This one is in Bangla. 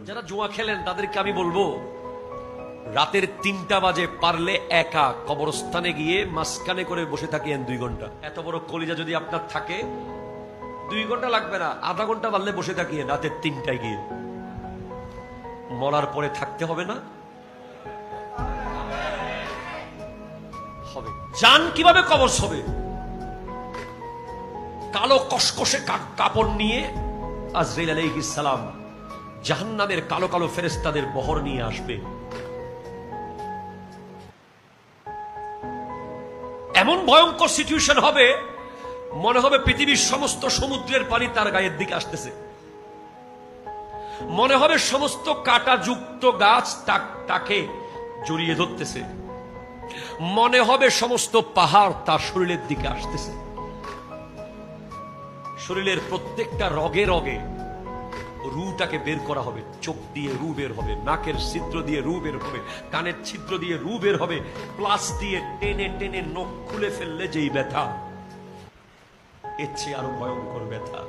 যারা জুয়া খেলেন তাদেরকে আমি বলবো, রাতের ৩টা বাজে পারলে একা কবরস্থানে গিয়ে মাঝখানে করে বসে থাকিয়েন 2 ঘন্টা। এত বড় কলিজা যদি আপনার থাকে, 2 ঘন্টা লাগবে না, আধা ঘন্টা পারলে বসে থাকিয়েন রাতের ৩টায় গিয়ে। মরার পরে থাকতে হবে না? হবে। জান কিভাবে কবজ হবে? কালো কসকসে কাপড় নিয়ে আজরাইল আলাইহিস সালাম জাহান্নামের কালো কালো ফেরেশতাদের বহর নিয়ে আসবে। এমন ভয়ঙ্কর সিচুয়েশন হবে, মনে হবে পৃথিবীর সমস্ত সমুদ্রের পানি তার গায়ের দিকে আসতেছে। মনে হবে সমস্ত কাঁটাযুক্ত গাছ তাকে জড়িয়ে ধরতেছে। মনে হবে সমস্ত পাহাড় তার শরীরের দিকে আসতেছে। শরীরের প্রত্যেকটা রগে রগে রুটাকে বের করা হবে। চোখ দিয়ে রু বের হবে, নাকের ছিদ্র দিয়ে রু বের হবে, কানের ছিদ্র দিয়ে রু বের হবে, প্লাস দিয়ে টেনে টেনে নখ খুলে ফেললে যেই ব্যথা, এর চেয়ে আরো ভয়ঙ্কর ব্যথা।